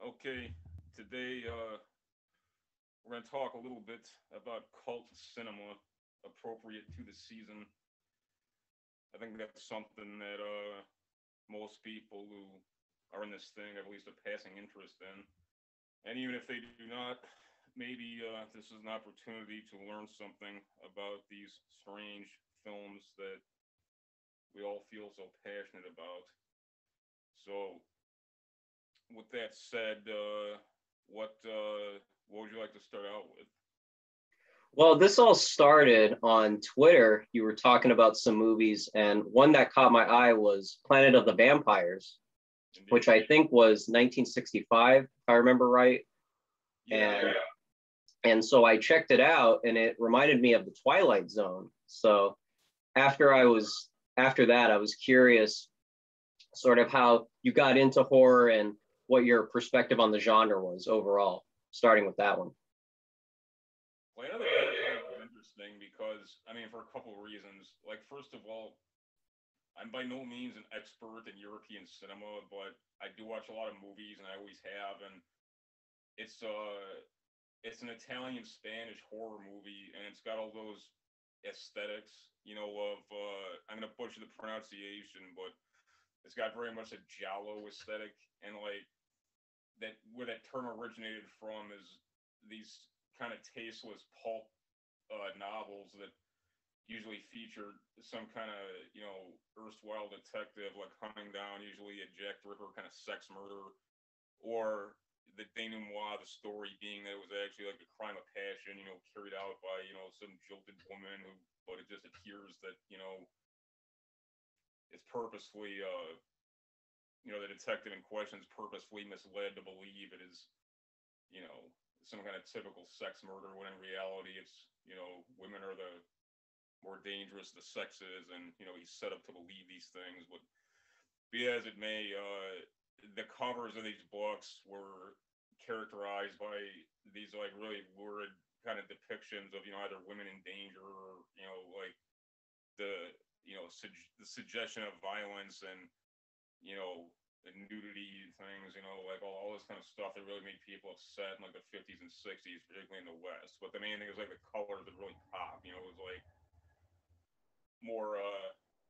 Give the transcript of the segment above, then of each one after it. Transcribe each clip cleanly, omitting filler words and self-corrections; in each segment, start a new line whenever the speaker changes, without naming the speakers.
Okay, today we're going to talk a little bit about cult cinema appropriate to the season. I think that's something that most people who are in this thing have at least a passing interest in. And even if they do not, maybe this is an opportunity to learn something about these strange films that we all feel so passionate about. So, with that said, what would you like to start out with?
Well, this all started on Twitter. You were talking about some movies, and one that caught my eye was Planet of the Vampires, which
Indeed.
I think was 1965, if I remember right.
Yeah,
And and so I checked it out, and it reminded me of the Twilight Zone. So after that, I was curious, sort of how you got into horror and what your perspective on the genre was overall. Starting with that one.
Land of the Vampires is interesting because I mean, for a couple of reasons. Like, first of all, I'm by no means an expert in European cinema, but I do watch a lot of movies, and I always have. And it's uh, it's an Italian Spanish horror movie, and it's got all those aesthetics, of I'm gonna butcher the pronunciation, but it's got very much a giallo aesthetic, and like that where that term originated from is these kind of tasteless pulp novels that usually feature some kind of erstwhile detective like hunting down usually a Jack the Ripper kind of sex murder, or the denouement of the story being that it was actually like a crime of passion, carried out by some jilted woman who, but it just appears that it's purposefully the detective in question is purposefully misled to believe it is you know some kind of typical sex murder when in reality it's women are the more dangerous the sex is, and he's set up to believe these things. But be as it may, the covers of these books were characterized by these like really lurid kind of depictions of either women in danger or like the the suggestion of violence and you know the nudity things, like all this kind of stuff that really made people upset in like the 50s and 60s, particularly in the West. But the main thing is like the colors that really pop. It was like more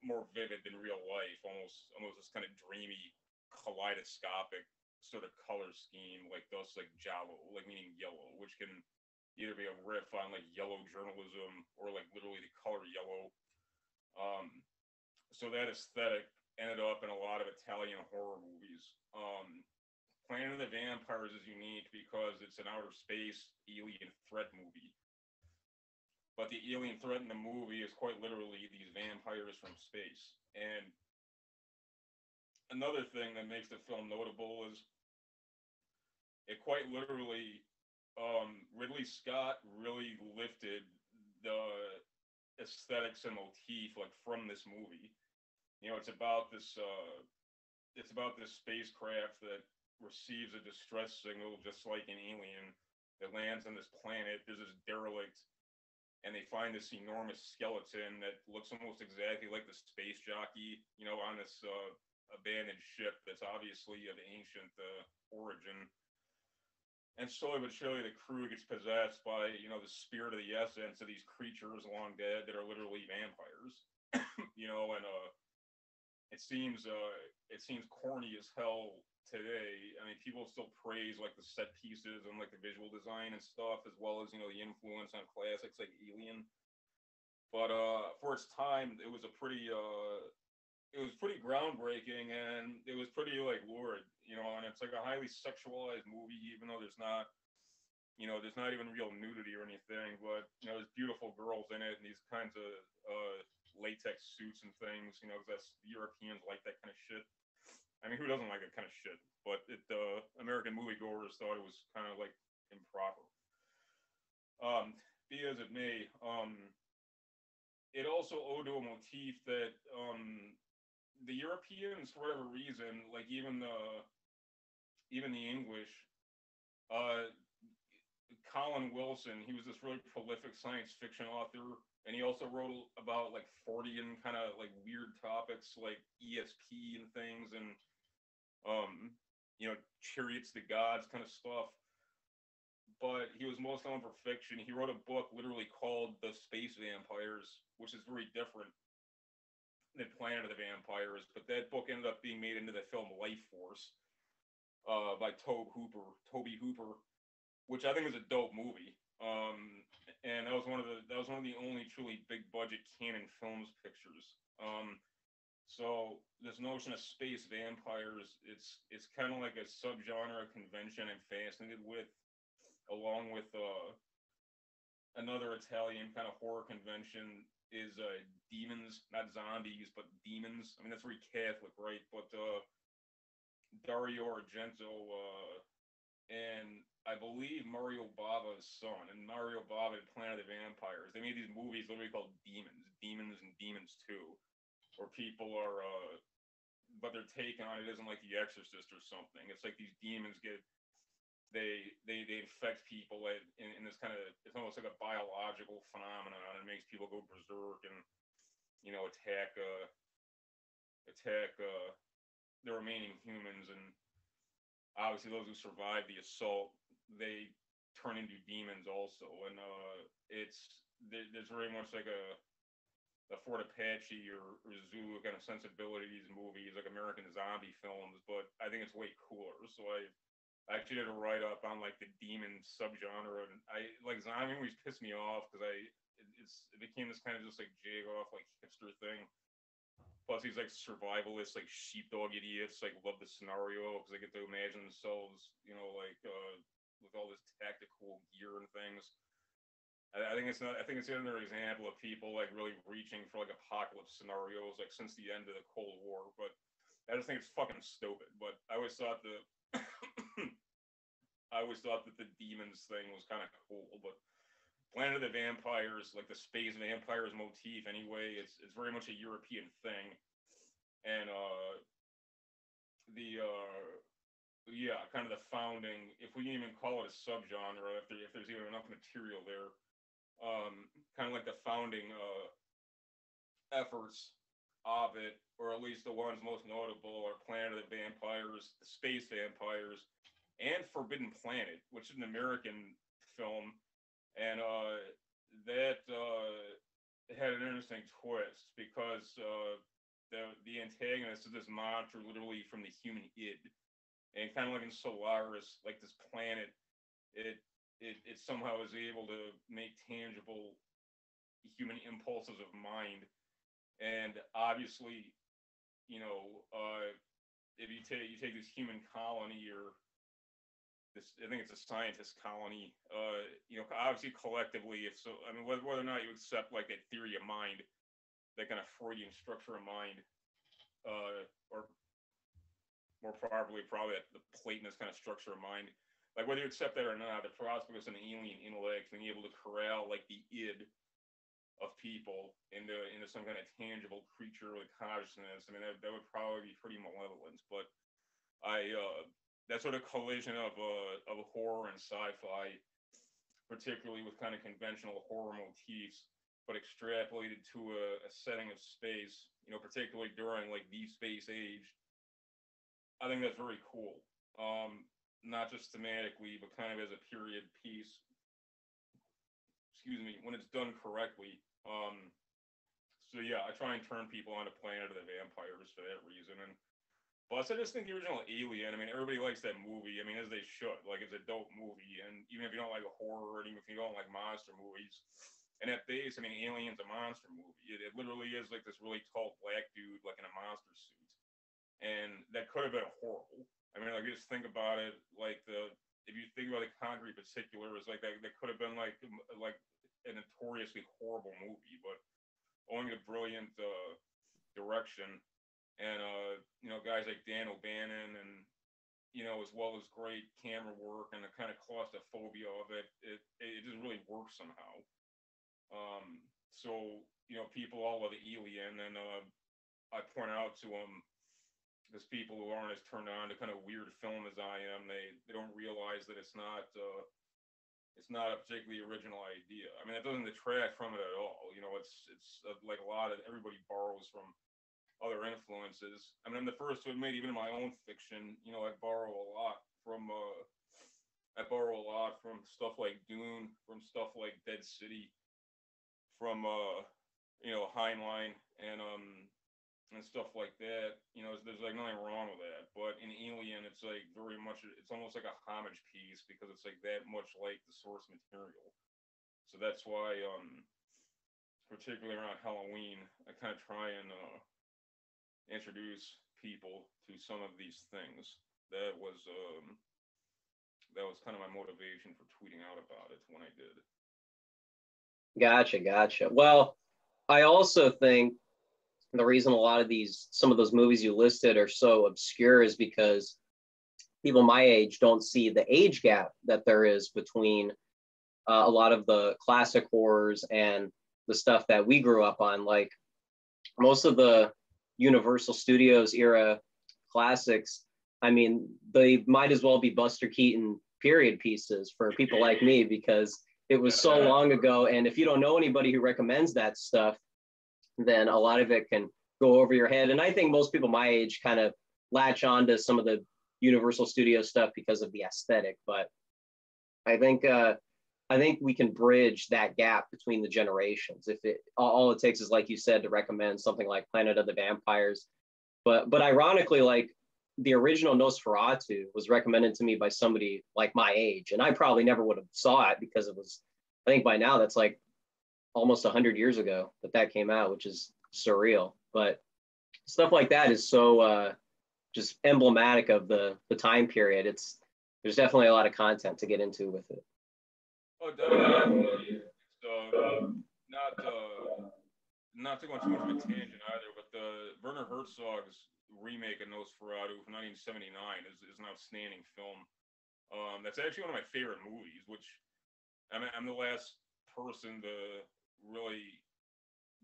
more vivid than real life, almost this kind of dreamy, kaleidoscopic sort of color scheme, like thus like Jalo, like meaning yellow, which can either be a riff on like yellow journalism or like literally the color yellow. So that aesthetic ended up in a lot of Italian horror movies. Planet of the Vampires is unique because it's an outer space alien threat movie. But the alien threat in the movie is quite literally these vampires from space. And another thing that makes the film notable is it quite literally, Ridley Scott really lifted the aesthetics and motif like from this movie. It's about this spacecraft that receives a distress signal just like an alien that lands on this planet. There's this derelict, and they find this enormous skeleton that looks almost exactly like the space jockey, on this abandoned ship that's obviously of ancient origin. And slowly but surely, the crew gets possessed by, the spirit of the essence of these creatures long dead that are literally vampires. And it seems corny as hell today. I mean, people still praise like the set pieces and like the visual design and stuff, as well as the influence on classics like Alien. But for its time, it was pretty groundbreaking, and it was pretty like lurid, and it's like a highly sexualized movie, even though there's not even real nudity or anything, but there's beautiful girls in it and these kinds of latex suits and things, because that's Europeans like that kind of shit. I mean, who doesn't like that kind of shit? But American moviegoers thought it was kind of like improper. Be as it may, it also owed to a motif that the Europeans, for whatever reason, like even the English, uh, Colin Wilson, he was this really prolific science fiction author, and he also wrote about like Fortean kind of like weird topics like ESP and things, and um, chariots to gods kind of stuff. But he was most known for fiction. He wrote a book literally called The Space Vampires, which is very different than Planet of the Vampires. But that book ended up being made into the film Life Force by Toby Hooper, which I think is a dope movie. And that was one of the only truly big budget canon films pictures. So this notion of space vampires, it's kind of like a subgenre convention I'm fascinated with, along with another Italian kind of horror convention is demons, not zombies, but demons. I mean, that's very Catholic, right? But Dario Argento and I believe Mario Bava's son, and Mario Bava and Planet of the Vampires, they made these movies literally called Demons and Demons 2, where people are, but their take on it isn't like The Exorcist or something. It's like these demons they infect people in this kind of, it's almost like a biological phenomenon. It makes people go berserk and, attack the remaining humans, and obviously those who survive the assault, they turn into demons also. And there's very much like a Fort Apache or Zoo kind of sensibility to these movies, like American zombie films, but I think it's way cooler. So I actually did a write up on like the demon subgenre, and I like zombie movies piss me off because it became this kind of just like jag off like hipster thing. Plus, these like survivalists, like sheepdog idiots, like love the scenario because they get to imagine themselves, with all this tactical gear and things. I think it's not. I think it's another example of people like really reaching for like apocalypse scenarios, like since the end of the Cold War. But I just think it's fucking stupid. But I always thought that the demons thing was kind of cool. But Planet of the Vampires, like the space vampires motif, anyway, it's very much a European thing, and kind of the founding, if we can even call it a subgenre, if there's even enough material there, kind of like the founding efforts of it, or at least the ones most notable, are Planet of the Vampires, the Space Vampires, and Forbidden Planet, which is an American film. And that had an interesting twist because the antagonist is this monster literally from the human id, and kind of like in Solaris, like this planet, it somehow is able to make tangible human impulses of mind, and obviously, if you take this human colony or I think it's a scientist colony. Obviously collectively, whether or not you accept like that theory of mind, that kind of Freudian structure of mind, or more properly, probably the Platonist kind of structure of mind, like whether you accept that or not, the prospect of an alien intellect being able to corral like the id of people into some kind of tangible creature with consciousness. I mean, that would probably be pretty malevolent, but that sort of collision of horror and sci-fi, particularly with kind of conventional horror motifs, but extrapolated to a setting of space, particularly during like the space age. I think that's very cool. Not just thematically, but kind of as a period piece. Excuse me, when it's done correctly. So yeah, I try and turn people onto Planet of the Vampires for that reason. And plus, I just think the original Alien, I mean, everybody likes that movie. I mean, as they should. Like, it's a dope movie. And even if you don't like horror, and even if you don't like monster movies, and at base, I mean, Alien's a monster movie. It literally is like this really tall black dude, like in a monster suit. And that could have been horrible. I mean, like, just think about it. Like, if you think about the Concrete particular, it's like that could have been like a notoriously horrible movie, but owing to brilliant direction, and guys like Dan O'Bannon, and as well as great camera work and the kind of claustrophobia of it, it just really works somehow. So people all love Alien, and I point out to them, because people who aren't as turned on to kind of weird film as I am, they don't realize that it's not a particularly original idea. I mean, it doesn't detract from it at all. It's like a lot of everybody borrows from other influences. I mean, I'm the first to admit, even in my own fiction, you know, I borrow a lot from stuff like Dune, from stuff like Dead City, from Heinlein and stuff like that. You know, there's like nothing wrong with that. But in Alien, it's like very much, it's almost like a homage piece because it's like that much like the source material. So that's why, particularly around Halloween, I kind of try and introduce people to some of these things. That was um, that was kind of my motivation for tweeting out about it when I did.
Gotcha, gotcha. Well, I also think the reason a lot of some of those movies you listed are so obscure is because people my age don't see the age gap that there is between a lot of the classic horrors and the stuff that we grew up on. Like most of the Universal Studios era classics, I mean, they might as well be Buster Keaton period pieces for people like me because it was so long ago. And if you don't know anybody who recommends that stuff, then a lot of it can go over your head. And I think most people my age kind of latch on to some of the Universal Studio stuff because of the aesthetic. But I think I think we can bridge that gap between the generations. If it all it takes is, like you said, to recommend something like Planet of the Vampires. But ironically, like the original Nosferatu was recommended to me by somebody like my age, and I probably never would have saw it because it was. I think by now that's like almost 100 years ago that came out, which is surreal. But stuff like that is so just emblematic of the time period. There's definitely a lot of content to get into with it.
Oh, definitely. It's not not to go on too much of a tangent either, but the Werner Herzog's remake of Nosferatu from 1979 is an outstanding film. That's actually one of my favorite movies. Which I'm the last person to really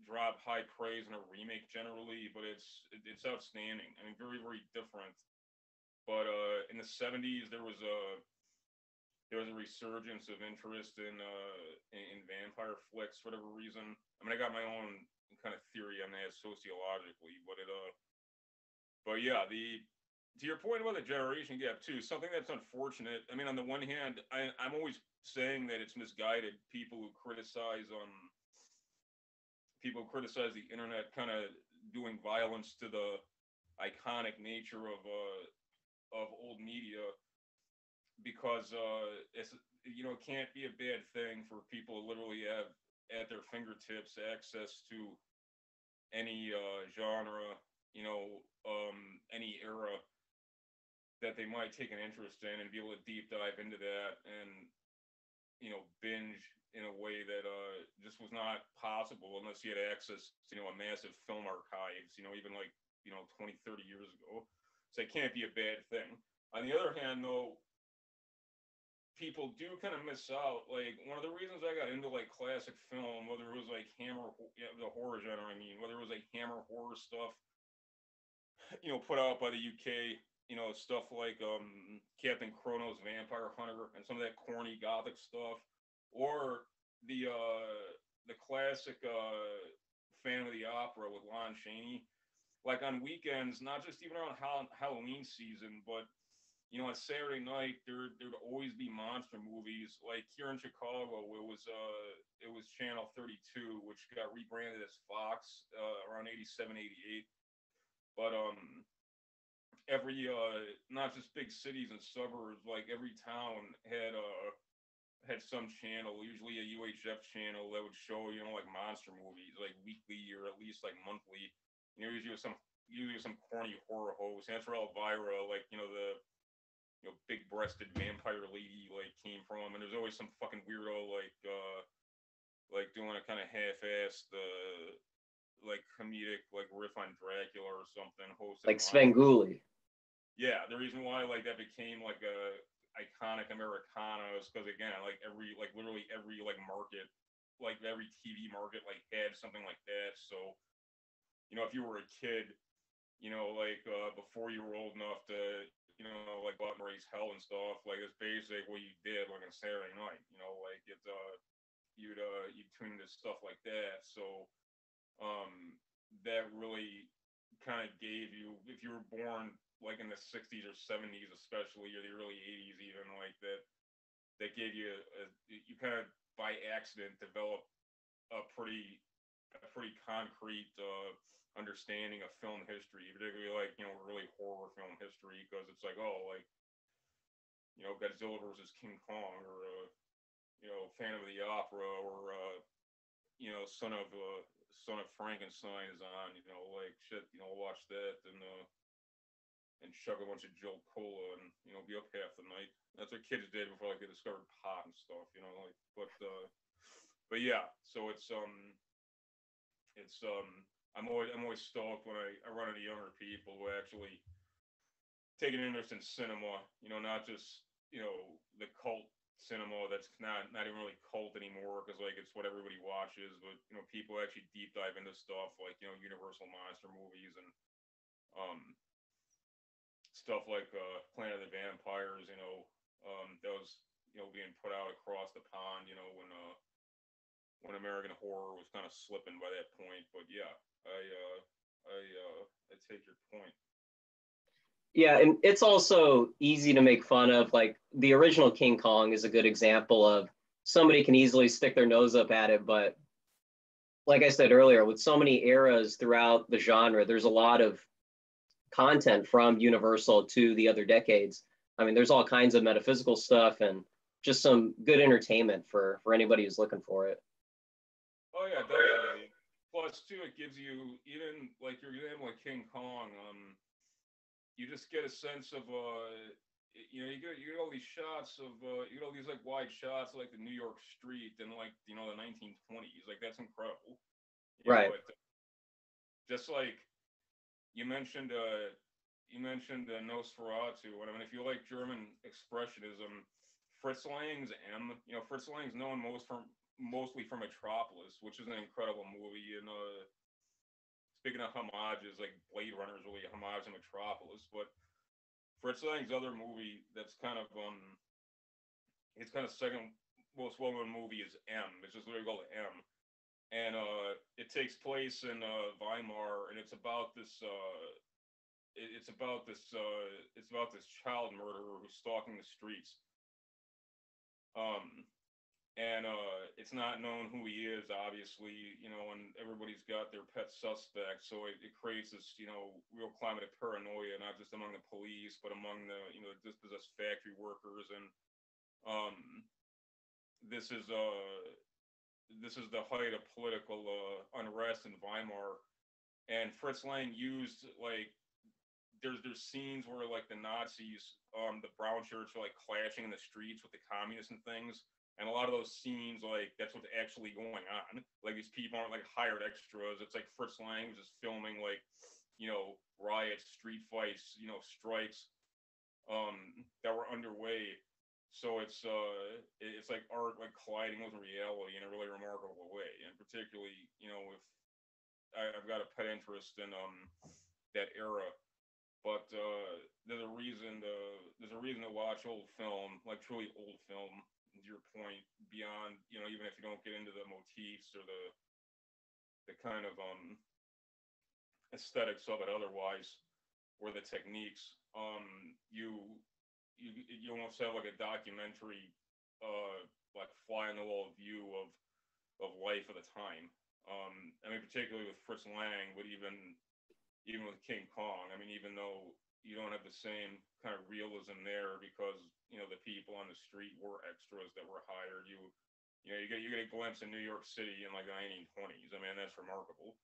drop high praise in a remake generally, but it's outstanding. I mean, very very different. But in the '70s, there was a resurgence of interest in vampire flicks for whatever reason. I mean, I got my own kind of theory on that sociologically, but yeah, the to your point about the generation gap too, something that's unfortunate. I mean, on the one hand, I'm always saying that it's misguided. People who criticize the internet kind of doing violence to the iconic nature of old media because it can't be a bad thing for people to literally have at their fingertips access to any genre, any era that they might take an interest in and be able to deep dive into that and binge in a way that just was not possible unless you had access to a massive film archives, even like 20, 30 years ago. So it can't be a bad thing. On the other hand, though, people do kind of miss out. Like one of the reasons I got into like classic film, whether it was like the horror genre, I mean, whether it was like Hammer horror stuff, put out by the UK, stuff like Captain Chronos Vampire Hunter and some of that corny gothic stuff, or the classic Phantom of the Opera with Lon Chaney. Like on weekends, not just even around Halloween season, but on Saturday night there'd always be monster movies. Like here in Chicago, it was Channel 32, which got rebranded as Fox around 87, 88. But every not just big cities and suburbs, like every town had some channel, usually a UHF channel that would show like monster movies, like weekly or at least like monthly. Usually some corny horror host. And that's where Elvira, like the big-breasted vampire lady like came from. And there's always some fucking weirdo like doing a kind of half-assed like comedic like riff on Dracula or something hosted
Like Svengoolie.
Yeah, the reason why like that became like a iconic Americana is because again, like literally every like market, like every TV market like had something like that. So if you were a kid, like before you were old enough to like go out and raise hell and stuff, like it's basically what you did like on Saturday night. Like it's you'd tune into stuff like that. So that really kind of gave you, if you were born like in the 60s or 70s, especially, or the early 80s, even like that, that gave you you kind of by accident develop a pretty concrete understanding of film history, particularly like really horror film history, because it's like, oh, like Godzilla versus King Kong, or Phantom of the Opera, or Son of Frankenstein is on, like shit, watch that and chug a bunch of Jolt Cola and be up half the night. That's what kids did before like they discovered pot and stuff, like. But yeah, so it's I'm always stoked when I run into younger people who actually take an interest in cinema. Not just the cult cinema that's not even really cult anymore, because like it's what everybody watches, but people actually deep dive into stuff like Universal monster movies and um stuff like Planet of the Vampires. That was being put out across the pond. When American horror was kind of slipping by that point. But yeah, I take your point.
Yeah, and it's also easy to make fun of. Like the original King Kong is a good example of somebody can easily stick their nose up at it, but like I said earlier, with so many eras throughout the genre, there's a lot of content from Universal to the other decades. I mean, there's all kinds of metaphysical stuff and just some good entertainment for anybody who's looking for it.
Oh yeah, definitely. Plus, too, it gives you, even like your example like King Kong. You just get a sense of you get all these shots of you get all these like wide shots of, like the New York street in like the 1920s. Like that's incredible.
Right.
Just like you mentioned Nosferatu. And I mean, if you like German expressionism, Fritz Lang's M. Fritz Lang's known mostly for Metropolis, which is an incredible movie. And speaking of homages, like Blade Runner is really a homage to Metropolis. But Fritz Lang's other movie that's kind of it's kind of second most well-known movie is M. It's just literally called M, and it takes place in Weimar, and it's about this child murderer who's stalking the streets. Um, and it's not known who he is, obviously, and everybody's got their pet suspect. So it creates this, real climate of paranoia, not just among the police, but among the, dispossessed factory workers. And um, this is the height of political unrest in Weimar. And Fritz Lang used like there's scenes where like the Nazis, the brown shirts are like clashing in the streets with the communists and things. And a lot of those scenes, like that's what's actually going on. Like these people aren't like hired extras. It's like Fritz Lang was just filming like, riots, street fights, strikes, that were underway. So it's like art like colliding with reality in a really remarkable way. And particularly, if I've got a pet interest in that era. But there's a reason to watch old film, like truly old film. To your point, beyond even if you don't get into the motifs or the kind of aesthetics of it, otherwise, or the techniques, you almost have like a documentary, like fly on the wall view of life at the time. I mean, particularly with Fritz Lang, but even with King Kong. I mean, even though you don't have the same kind of realism there because the people on the street were extras that were hired. You get a glimpse in New York City in like the 1920s. I mean, that's remarkable.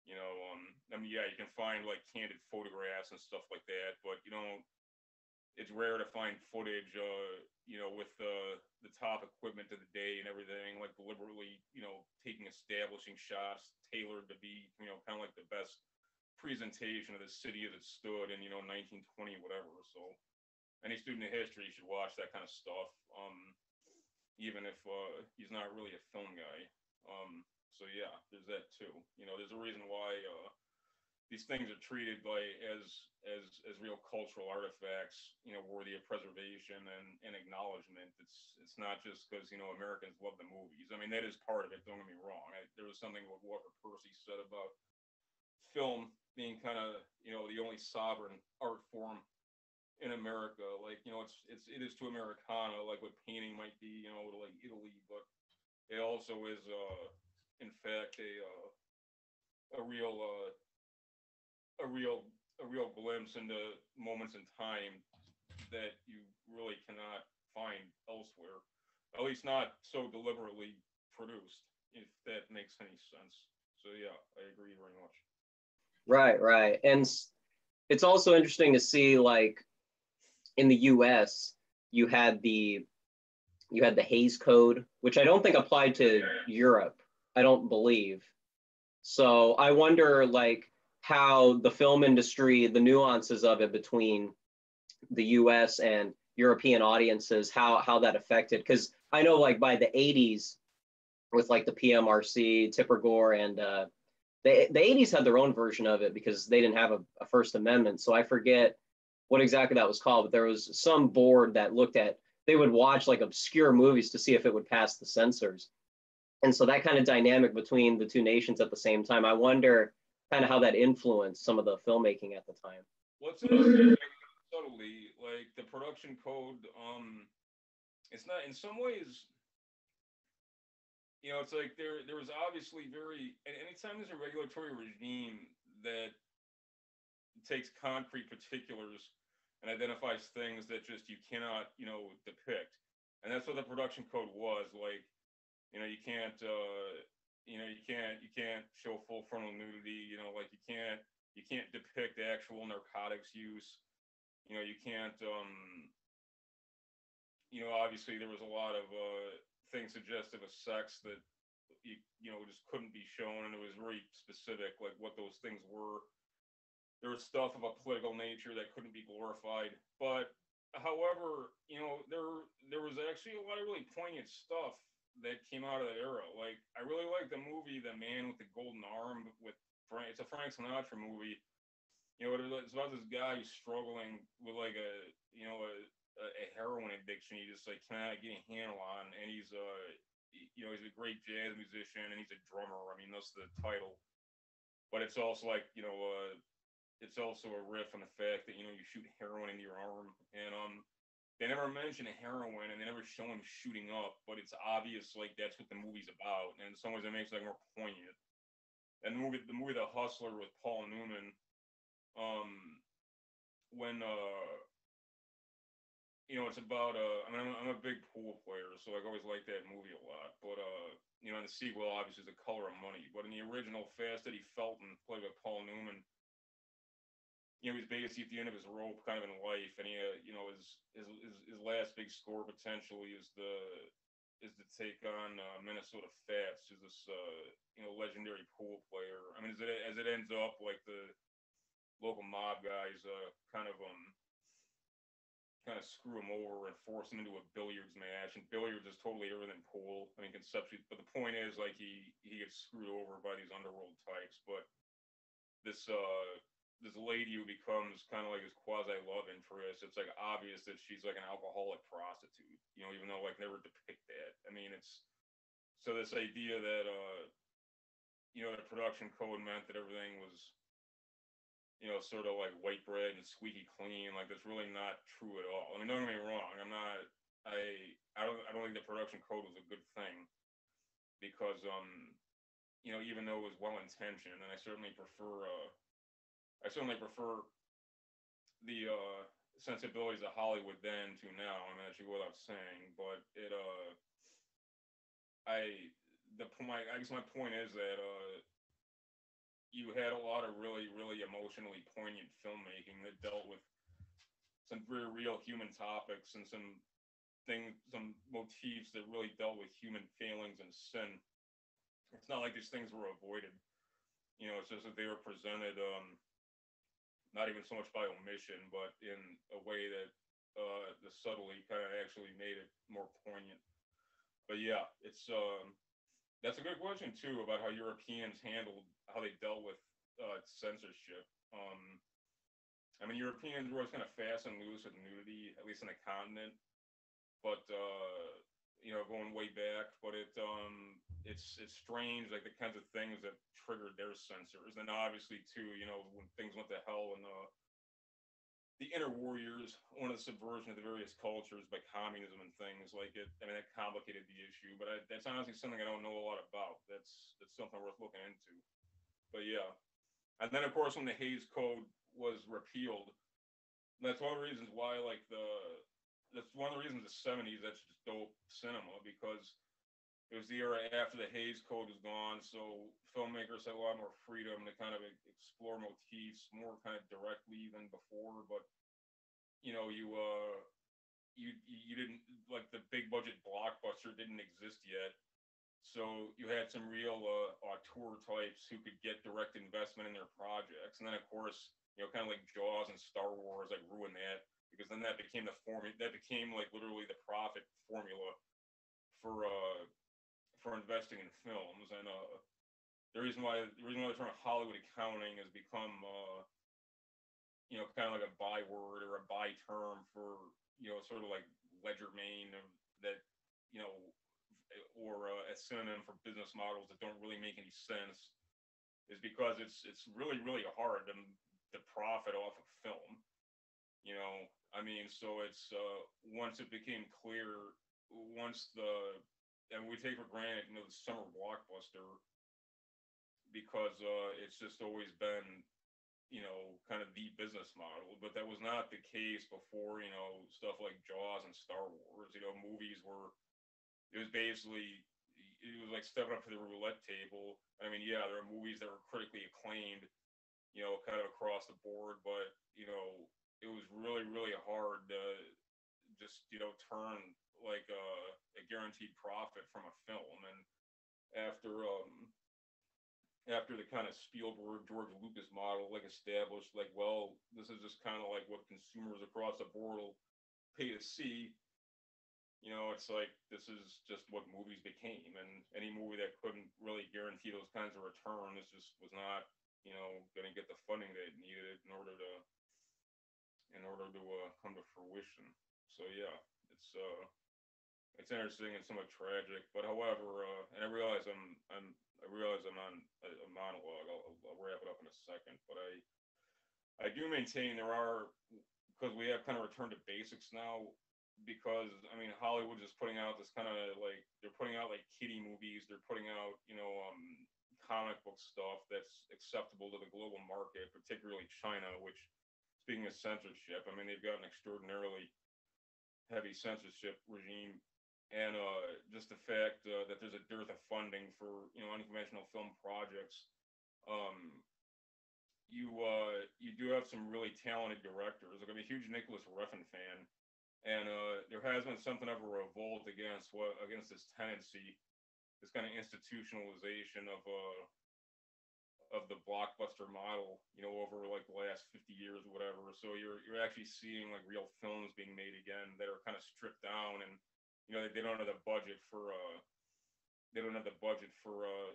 I mean, yeah, you can find like candid photographs and stuff like that, but it's rare to find footage, with the top equipment of the day and everything, like deliberately, taking establishing shots tailored to be, kind of like the best presentation of the city as it stood in 1920 whatever. So any student of history should watch that kind of stuff, even if he's not really a film guy. So yeah, there's that too. There's a reason why these things are treated like as real cultural artifacts, worthy of preservation and acknowledgement. It's not just because Americans love the movies. I mean, that is part of it. Don't get me wrong. There was something what Walker Percy said about film being kind of, the only sovereign art form in America. Like, it is to Americana, like what painting might be, to like Italy, but it also is, in fact, a real, a real, a real glimpse into moments in time that you really cannot find elsewhere. At least not so deliberately produced, if that makes any sense. So yeah, I agree very much.
Right, right. And it's also interesting to see, like, in the US, you had the you had the Haze Code, which I don't think applied to Europe. I don't believe. So I wonder, like, how the film industry, the nuances of it between the US and European audiences, how that affected. Because I know, like, by the 80s, with like the PMRC, Tipper Gore, and the 80s had their own version of it because they didn't have a First Amendment. So I forget what exactly that was called, but there was some board that looked at, they would watch like obscure movies to see if it would pass the censors. And so that kind of dynamic between the two nations at the same time, I wonder kind of how that influenced some of the filmmaking at the time.
What's interesting, like, subtly, like the production code, it's not in some ways, it's like there was obviously very, and anytime there's a regulatory regime that takes concrete particulars and identifies things that just you cannot, depict. And that's what the production code was. Like, you can't show full frontal nudity, like you can't depict actual narcotics use. You can't, obviously there was a lot of things suggestive of sex that just couldn't be shown, and it was very specific, like what those things were. There was stuff of a political nature that couldn't be glorified. But however, there was actually a lot of really poignant stuff that came out of that era. Like, I really like the movie The Man with the Golden Arm with Frank. It's a Frank Sinatra movie. It's about this guy who's struggling with like a heroin addiction. He just like cannot get a handle on, and he's he's a great jazz musician and he's a drummer. I mean, that's the title. But it's also like, it's also a riff on the fact that you shoot heroin into your arm, and they never mention a heroin and they never show him shooting up, but it's obvious like that's what the movie's about, and in some ways it makes it like more poignant. And the movie The Hustler with Paul Newman, when it's about I mean, I'm a big pool player, so I've always liked that movie a lot. But in the sequel, obviously, is The Color of Money. But in the original, Fast Eddie Felton, played by Paul Newman, he's basically at the end of his rope, kind of in life, and he, his last big score potentially is to take on Minnesota Fats, who's this legendary pool player. I mean, as it ends up, like the local mob guys kind of screw him over and force him into a billiards match, and billiards is totally other than pool. I mean, conceptually, but the point is, like, he gets screwed over by these underworld types. But this lady who becomes kind of like his quasi love interest, it's like obvious that she's like an alcoholic prostitute, even though like never depict that. I mean, it's so this idea that the production code meant that everything was sort of like white bread and squeaky clean. Like, that's really not true at all. I mean, don't get me wrong. I don't think the production code was a good thing because, even though it was well intentioned, and I certainly prefer the sensibilities of Hollywood then to now. I mean, that should go without saying. But I guess my point is that you had a lot of really, really emotionally poignant filmmaking that dealt with some very real human topics and some motifs that really dealt with human failings and sin. It's not like these things were avoided. It's just that they were presented, not even so much by omission, but in a way that the subtlety kind of actually made it more poignant. But yeah, it's that's a good question too about how Europeans how they dealt with censorship. I mean, Europeans were always kind of fast and loose with nudity, at least in the continent. But going way back, but it's strange, like the kinds of things that triggered their censors. And obviously too, when things went to hell and the inner warriors, one of the subversion of the various cultures by communism and things like it. I mean, that complicated the issue, but that's honestly something I don't know a lot about. That's something worth looking into. But yeah, and then of course when the Haze Code was repealed, that's one of the reasons why that's one of the reasons the '70s that's just dope cinema, because it was the era after the Haze Code was gone, so filmmakers had a lot more freedom to kind of explore motifs more kind of directly than before. But you didn't, like, the big budget blockbuster didn't exist yet, so you had some real auteur types who could get direct investment in their projects, and then of course kind of like Jaws and Star Wars like ruined that, because then that became that became like literally the profit formula for investing in films. And the reason why the term Hollywood accounting has become kind of like a byword or a by term for sort of like legerdemain that or a synonym for business models that don't really make any sense, is because it's really really hard to profit off of film. I mean, so it's once it became clear, and we take for granted, the summer blockbuster, because it's just always been, kind of the business model. But that was not the case before, stuff like Jaws and Star Wars. Movies were, it was basically, it was like stepping up to the roulette table. I mean, yeah, there are movies that were critically acclaimed, kind of across the board, but, it was really, really hard to just, turn like a guaranteed profit from a film. And after the kind of Spielberg, George Lucas model like established, like, well, this is just kind of like what consumers across the board will pay to see. It's like, this is just what movies became, and any movie that couldn't really guarantee those kinds of returns just was not, going to get the funding that it needed in order to come to fruition. So yeah, it's interesting and somewhat tragic. But however, and I realize I'm on a monologue. I'll wrap it up in a second. But I do maintain there are, because we have kind of returned to basics now. Because I mean, Hollywood is putting out this kind of like, they're putting out like kiddie movies. They're putting out comic book stuff that's acceptable to the global market, particularly China. Which, speaking of censorship, I mean, they've got an extraordinarily heavy censorship regime. And just the fact that there's a dearth of funding for unconventional film projects. You do have some really talented directors. Like, I'm a huge Nicholas Refn fan, and there has been something of a revolt against this tendency, this kind of institutionalization of the blockbuster model, over like the last 50 years or whatever. So you're actually seeing like real films being made again that are kind of stripped down, and they don't have the budget for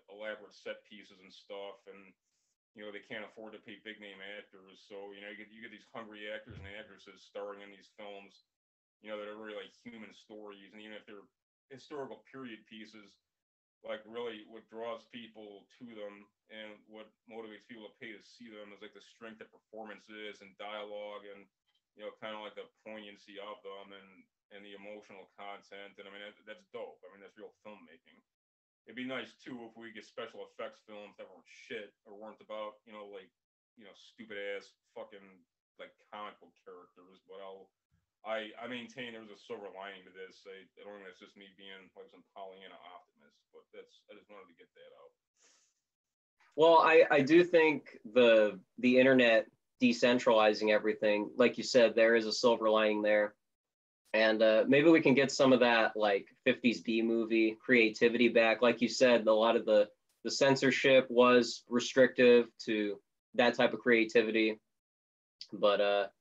elaborate set pieces and stuff, and they can't afford to pay big name actors. So you get these hungry actors and actresses starring in these films, that are really like human stories. And even if they're historical period pieces, like, really what draws people to them and what motivates people to pay to see them is like the strength of performances and dialogue, and kind of like the poignancy of them, and the emotional content. And I mean, that's dope. I mean, that's real filmmaking. It'd be nice too if we get special effects films that weren't shit or weren't about stupid ass fucking like comic book characters. But I maintain there was a silver lining to this. I don't think that's just me being like some Pollyanna optimist, but I just wanted to get that out.
Well, I do think the internet decentralizing everything, like you said, there is a silver lining there. And maybe we can get some of that like 50s B movie creativity back. Like you said, a lot of the censorship was restrictive to that type of creativity. But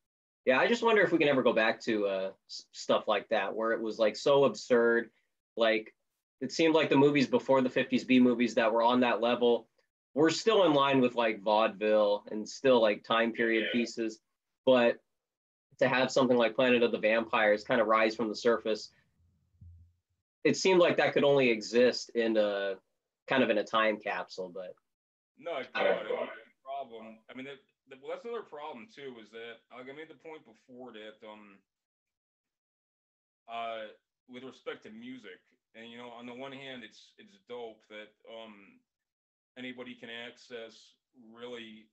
yeah, I just wonder if we can ever go back to stuff like that, where it was like so absurd. Like, it seemed like the movies before the 50s B movies that were on that level were still in line with like vaudeville and still like time period pieces. But to have something like Planet of the Vampires kind of rise from the surface, it seemed like that could only exist in a kind of in a time capsule, but
No, it could. The problem, I mean, well, that's another problem too. Is that like I made the point before that with respect to music, and on the one hand, it's dope that anybody can access really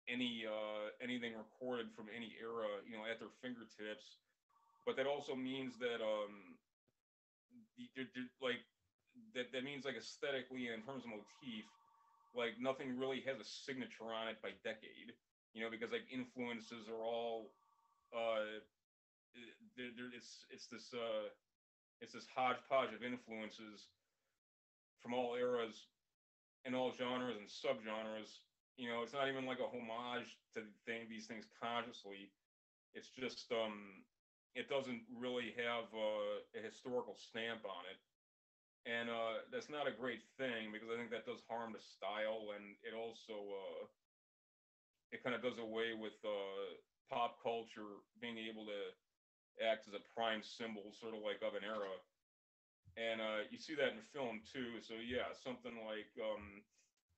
anything recorded from any era, at their fingertips. But that also means that like that means like aesthetically and in terms of motif, like nothing really has a signature on it by decade, because like influences are all it's this hodgepodge of influences from all eras and all genres and subgenres. It's not even like a homage to these things consciously. It's just it doesn't really have a historical stamp on it, and that's not a great thing because I think that does harm to style, and it also it kind of does away with pop culture being able to act as a prime symbol, sort of like of an era. And you see that in film too. So yeah, something like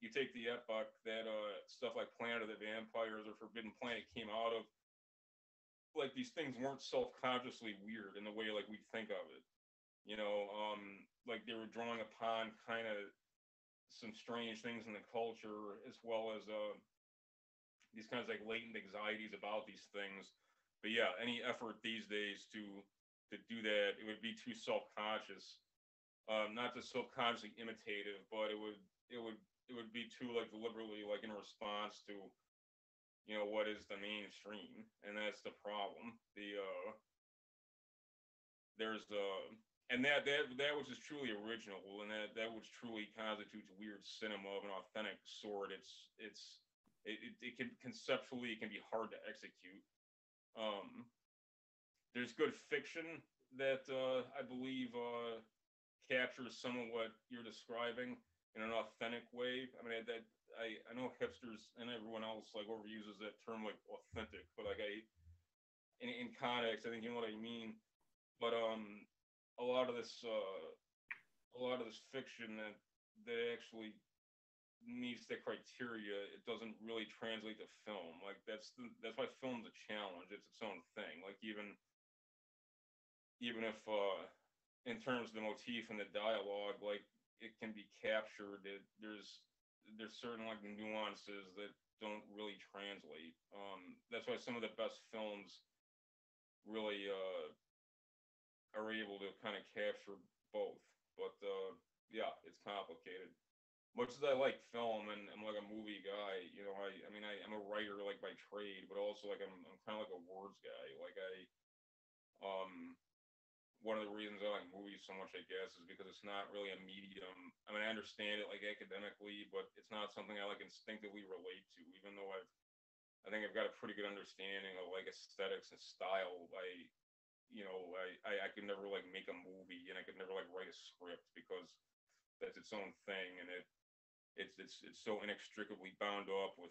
you take the epoch that stuff like Planet of the Vampires or Forbidden Planet came out of. Like these things weren't self-consciously weird in the way like we think of it. Like they were drawing upon kind of some strange things in the culture, as well as these kinds of like latent anxieties about these things. But yeah, any effort these days to do that, it would be too self-conscious. Not just self-consciously imitative, but it would be too like deliberately like in response to what is the mainstream, and that's the problem. There's and that which is truly original, and that which truly constitutes weird cinema of an authentic sort. It can conceptually, it can be hard to execute. There's good fiction that I believe captures some of what you're describing in an authentic way. I mean, I know hipsters and everyone else like overuses that term like authentic, but like in context, I think you know what I mean. But a lot of this fiction that actually meets the criteria, it doesn't really translate to film. Like that's why film's a challenge. It's its own thing. Like even if in terms of the motif and the dialogue, like it can be captured. There's certain like nuances that don't really translate. That's why some of the best films really are able to kind of capture both. But yeah, it's complicated. Much as I like film and I'm like a movie guy, I'm a writer like by trade, but also like I'm kind of like a words guy. Like one of the reasons I like movies so much, I guess, is because it's not really a medium. I mean, I understand it like academically, but it's not something I like instinctively relate to, even though I think I've got a pretty good understanding of like aesthetics and style. I could never like make a movie, and I could never like write a script because that's its own thing, and it's so inextricably bound up with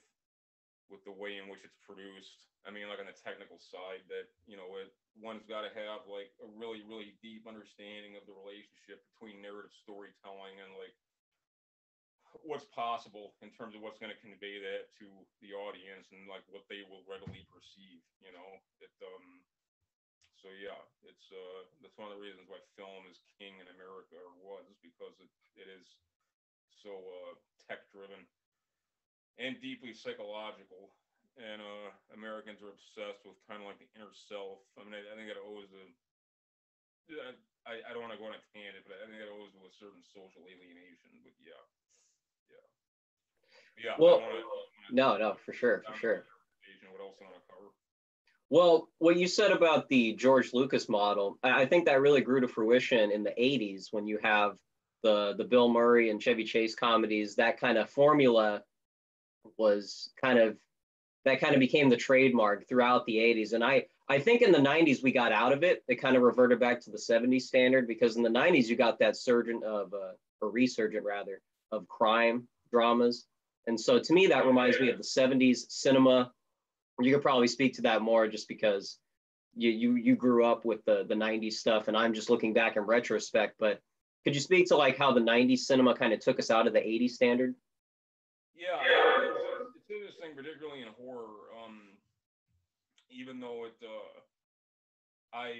the way in which it's produced. I mean, like on the technical side, that one's got to have like a really really deep understanding of the relationship between narrative storytelling and like what's possible in terms of what's going to convey that to the audience and like what they will readily perceive. So yeah, it's that's one of the reasons why film is king in America, or was, because it is so tech driven and deeply psychological. And Americans are obsessed with kind of like the inner self. I mean, I think it owes I don't want to go on a tangent, but I think it owes to a certain social alienation. But yeah.
Well, no, for sure.
What else I want to cover?
Well, what you said about the George Lucas model, I think that really grew to fruition in the 80s when you have the Bill Murray and Chevy Chase comedies. That kind of formula was kind of became the trademark throughout the 80s. And I think in the 90s we got out of it. It kind of reverted back to the 70s standard, because in the 90s you got that resurgent rather, of crime dramas. And so to me, that reminds me of the 70s cinema. You could probably speak to that more just because you grew up with the 90s stuff, and I'm just looking back in retrospect. But could you speak to like how the 90s cinema kind of took us out of the 80s standard?
Yeah, it's interesting, particularly in horror. Even though I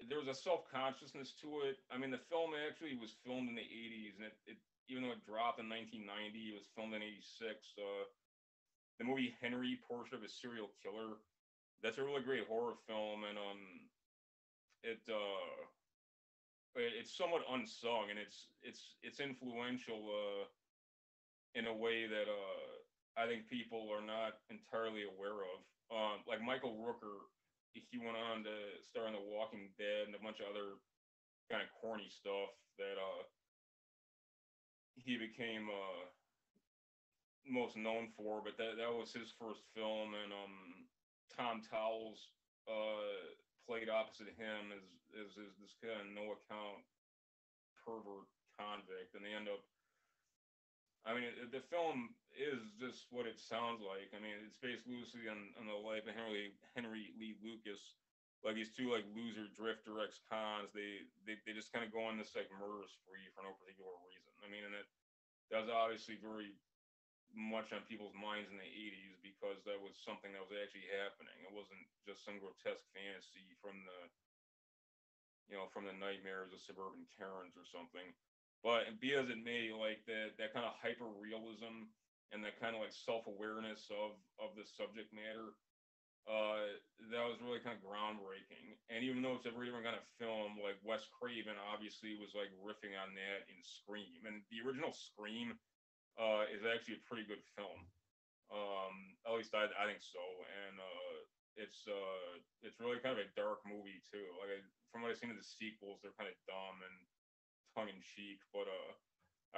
there was a self consciousness to it. I mean, the film actually was filmed in the '80s, and it even though it dropped in 1990, it was filmed in '86. The movie Henry, Portrait of a Serial Killer. That's a really great horror film, and it it's somewhat unsung, and it's influential in a way that I think people are not entirely aware of. Like Michael Rooker, he went on to star in The Walking Dead and a bunch of other kind of corny stuff that he became most known for. But that was his first film, and Tom Towles played opposite him as this kind of no account pervert convict, and they end up. I mean, the film is just what it sounds like. I mean, it's based loosely on the life of Henry Lee Lucas. Like these two like loser drifter ex-cons, they just kind of go on this like murder spree for no particular reason. I mean, and that was obviously very much on people's minds in the '80s because that was something that was actually happening. It wasn't just some grotesque fantasy from the nightmares of suburban Karens or something. But be as it may, like that kind of hyper realism and that kind of like self awareness of the subject matter, that was really kind of groundbreaking. And even though it's a very different kind of film, like Wes Craven obviously was like riffing on that in Scream, and the original Scream is actually a pretty good film. At least I think so, and it's really kind of a dark movie too. Like from what I've seen of the sequels, they're kind of dumb and tongue in cheek, but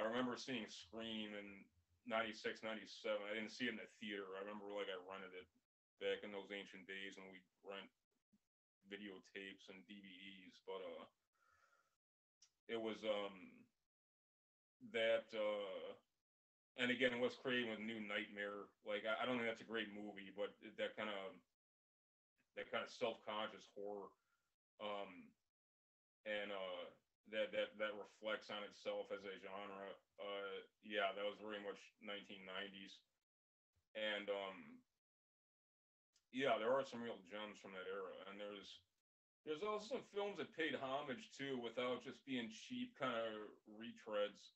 I remember seeing Scream in '96, '97. I didn't see it in the theater. I remember like I rented it back in those ancient days when we rent videotapes and DVDs. But it was that and again, Wes Craven with New Nightmare. Like I don't think that's a great movie, but that kind of self-conscious horror, um, and that reflects on itself as a genre. Yeah, that was very much 1990s, and yeah, there are some real gems from that era, and there's also some films that paid homage too, without just being cheap kind of retreads.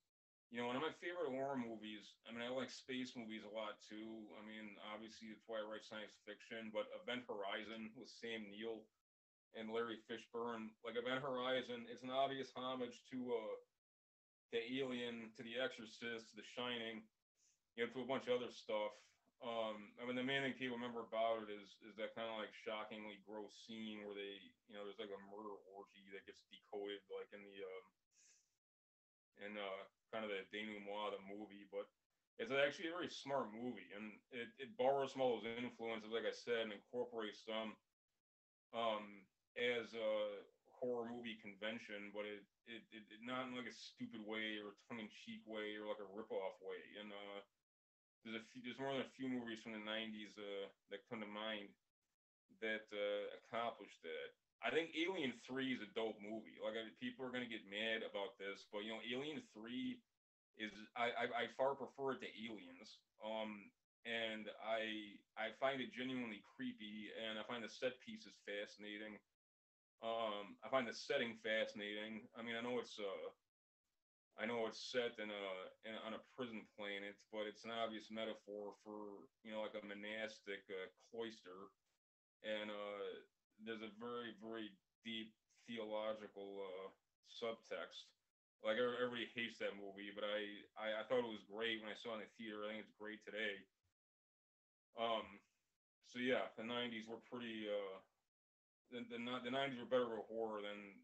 One of my favorite horror movies. I mean, I like space movies a lot too. I mean, obviously that's why I write science fiction. But Event Horizon with Sam Neill and Larry Fishburne, like Event Horizon, it's an obvious homage to Alien, to The Exorcist, to The Shining, to a bunch of other stuff. I mean, the main thing people remember about it is that kind of like shockingly gross scene where there's like a murder orgy that gets decoded like in kind of the denouement of the movie. But it's actually a very smart movie, and it borrows some of those influences, like I said, and incorporates them as a horror movie convention, but it not in like a stupid way or a tongue-in-cheek way or like a rip-off way. And there's more than a few movies from the '90s that come to mind that accomplished that. I think Alien 3 is a dope movie. Like people are gonna get mad about this, but Alien 3 is I far prefer it to Aliens. And I find it genuinely creepy, and I find the set pieces fascinating. I find the setting fascinating. I mean, I know it's set on a prison planet, but it's an obvious metaphor for like a monastic cloister, and there's a very very deep theological subtext. Like everybody hates that movie, but I thought it was great when I saw it in the theater. I think it's great today. So yeah, the '90s were pretty. The '90s were better with horror than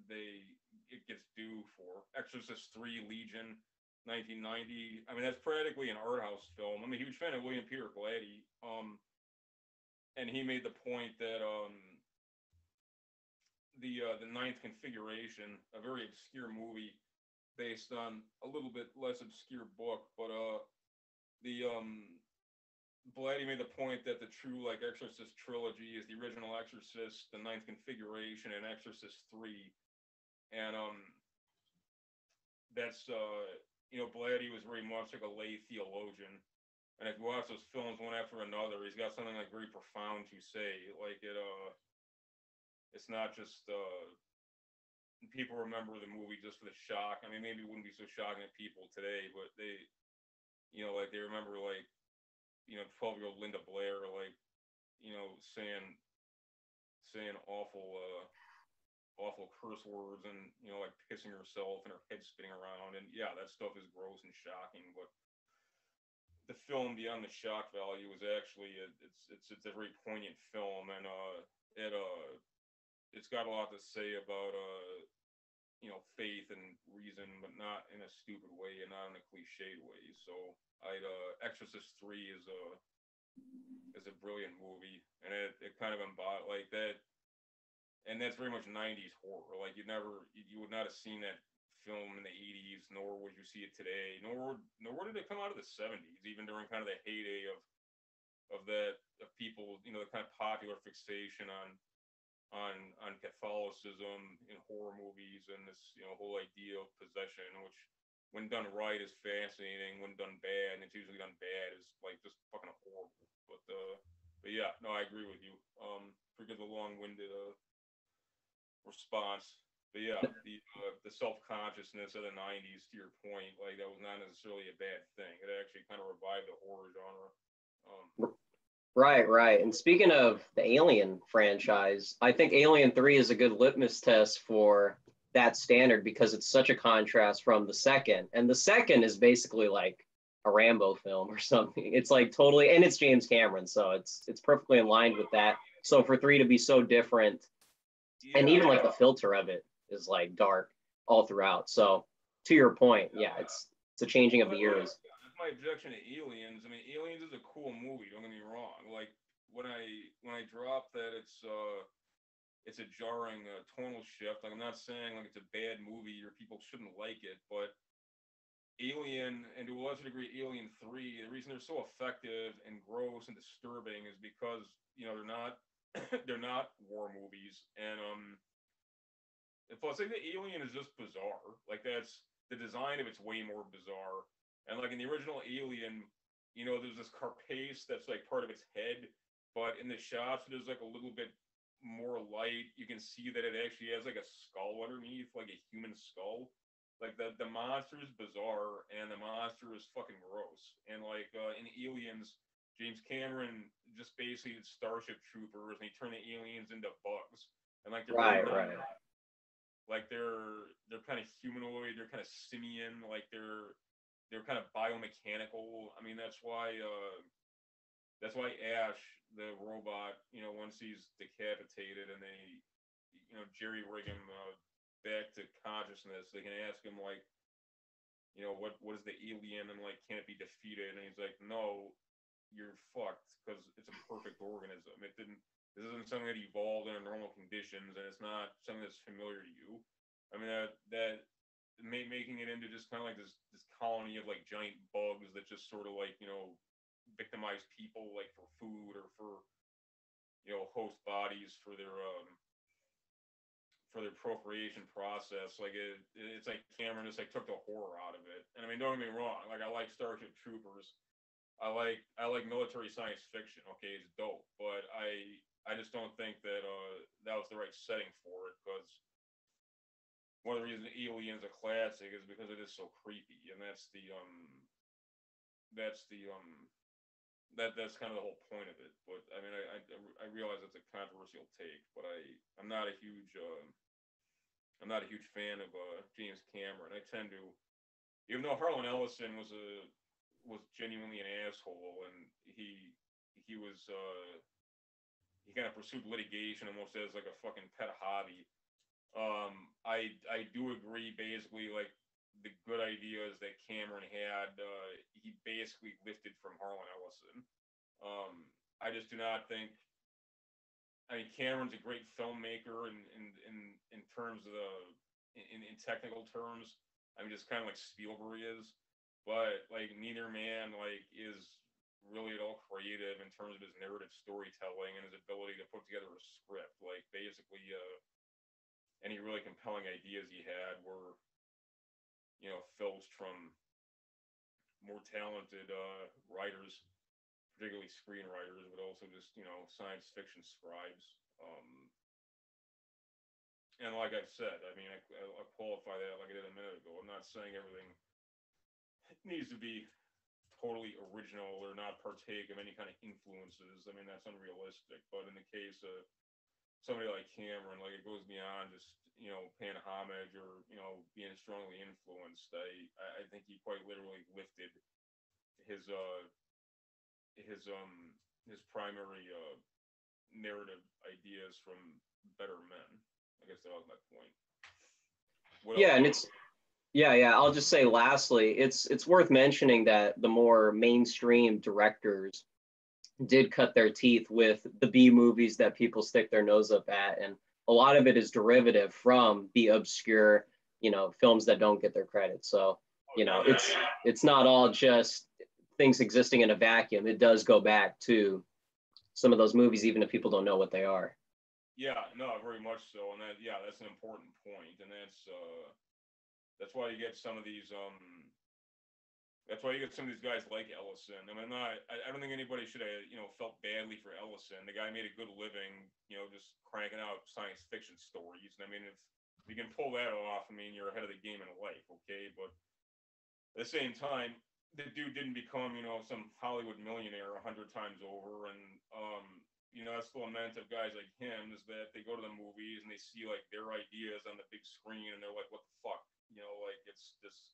it gets due for. Exorcist 3, Legion, 1990. I mean, that's practically an art house film. I'm a huge fan of William Peter Blatty. And he made the point that the Ninth Configuration, a very obscure movie based on a little bit less obscure book, but the Blatty made the point that the true like Exorcist trilogy is the original Exorcist, the Ninth Configuration, and Exorcist 3, and that's Blatty was very much like a lay theologian, and if you watch those films one after another, he's got something like very profound to say. Like it's not just people remember the movie just for the shock. I mean, maybe it wouldn't be so shocking to people today, but they, like they remember like 12-year-old Linda Blair, like saying awful curse words and like pissing herself and her head spinning around, and yeah, that stuff is gross and shocking. But the film, beyond the shock value, is actually it's a very poignant film, and it's got a lot to say about faith and reason, but not in a stupid way and not in a cliched way. So I'd Exorcist 3 is a brilliant movie, and it kind of embodies like that, and that's very much 90s horror. Like you would not have seen that film in the 80s, nor would you see it today, nor did it come out of the 70s, even during kind of the heyday of people, the kind of popular fixation on Catholicism in horror movies, and this whole idea of possession, which when done right is fascinating, when done bad, and it's usually done bad, is like just fucking horrible. But yeah, no, I agree with you. Forgive the long-winded response. But yeah, the self-consciousness of the 90s, to your point, like that was not necessarily a bad thing. It actually kind of revived the horror genre.
Right, right. And speaking of the Alien franchise, I think Alien 3 is a good litmus test for that standard because it's such a contrast from the second. And the second is basically like a Rambo film or something. It's like totally, and it's James Cameron, so it's perfectly in line with that. So for 3 to be so different, and even like the filter of it is like dark all throughout. So to your point, yeah, it's a changing of the eras.
My objection to Aliens. I mean, Aliens is a cool movie. Don't get me wrong. Like when I drop that, it's a jarring tonal shift. Like I'm not saying like it's a bad movie or people shouldn't like it, but Alien, and to a lesser degree Alien 3, the reason they're so effective and gross and disturbing is because they're not they're not war movies, and plus like the Alien is just bizarre. Like that's the design of it's way more bizarre. And like in the original Alien, there's this carapace that's like part of its head, but in the shots there's like a little bit more light. You can see that it actually has like a skull underneath, like a human skull. Like the monster is bizarre and the monster is fucking gross. And like in Aliens, James Cameron just basically did Starship Troopers and he turned the aliens into bugs. And like they're
Right, right.
like they're kind of humanoid, they're kind of simian, like they're kind of biomechanical. I mean, that's why Ash, the robot, once he's decapitated and they, jerry rig him back to consciousness, they can ask him like, what is the alien and like, can it be defeated? And he's like, no, you're fucked because it's a perfect organism. This isn't something that evolved under normal conditions, and it's not something that's familiar to you. I mean, that making it into just kind of like this colony of like giant bugs that just sort of like victimize people like for food or for host bodies for their procreation process. Like it's like Cameron just like took the horror out of it. And I mean, don't get me wrong, like I like Starship Troopers, I like military science fiction. Okay, it's dope, but I just don't think that that was the right setting for it, because one of the reasons Alien's a classic is because it is so creepy, and that's kind of the whole point of it. But I mean, I realize it's a controversial take, but I'm not a huge fan of James Cameron. I tend to, even though Harlan Ellison was genuinely an asshole, and he was he kind of pursued litigation almost as like a fucking pet hobby. I do agree basically, like the good ideas that Cameron had, he basically lifted from Harlan Ellison. I just do not think. I mean, Cameron's a great filmmaker in terms of in technical terms. I mean, just kind of like Spielberg is, but like neither man like is really at all creative in terms of his narrative storytelling and his ability to put together a script. Like basically, any really compelling ideas he had were, filched from more talented writers, particularly screenwriters, but also just science fiction scribes. And like I've said, I mean, I qualify that like I did a minute ago. I'm not saying everything needs to be totally original or not partake of any kind of influences. I mean, that's unrealistic. But in the case of somebody like Cameron, like it goes beyond just paying homage or being strongly influenced. I think he quite literally lifted his his primary narrative ideas from better men. I guess that was my point.
Yeah, and yeah. I'll just say lastly, it's worth mentioning that the more mainstream directors did cut their teeth with the B movies that people stick their nose up at, and a lot of it is derivative from the obscure, films that don't get their credit. So, it's not all just things existing in a vacuum. It does go back to some of those movies, even if people don't know what they are.
Yeah, no, very much so, and that's an important point, and that's why you get some of these that's why you get some of these guys like Ellison. I mean, I don't think anybody should have felt badly for Ellison. The guy made a good living, just cranking out science fiction stories. And I mean, if you can pull that off, I mean, you're ahead of the game in life, okay? But at the same time, the dude didn't become some Hollywood millionaire 100 times over, and that's the lament of guys like him, is that they go to the movies and they see like their ideas on the big screen and they're like, what the fuck? Like it's this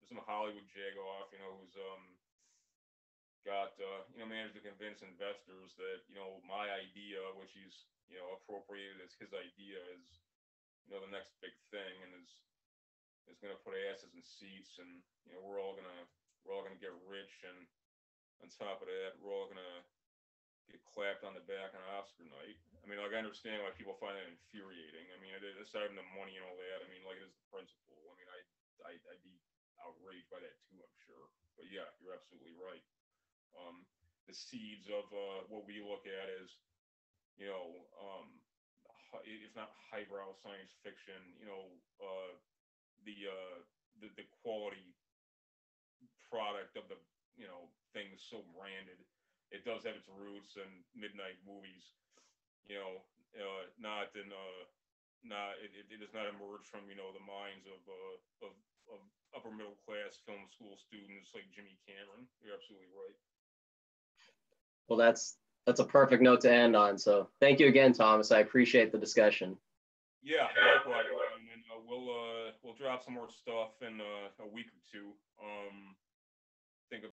some Hollywood jagoff, who's got managed to convince investors that my idea, which he's appropriated as his idea, is the next big thing, and is going to put asses in seats, and we're all gonna get rich, and on top of that, we're all gonna get clapped on the back on Oscar night. I mean, like, I understand why people find that infuriating. I mean, aside from the money and all that, I mean, like, it is the principle. I mean, I'd be outraged by that too, I'm sure. But yeah, you're absolutely right. The seeds of what we look at as, if not highbrow science fiction, the quality product of the things so branded. It does have its roots in midnight movies, not in it does not emerge from the minds of upper middle class film school students like Jimmy Cameron. You're absolutely right.
Well, that's a perfect note to end on. So thank you again, Thomas. I appreciate the discussion.
Yeah, likewise. And we'll drop some more stuff in a week or two. Think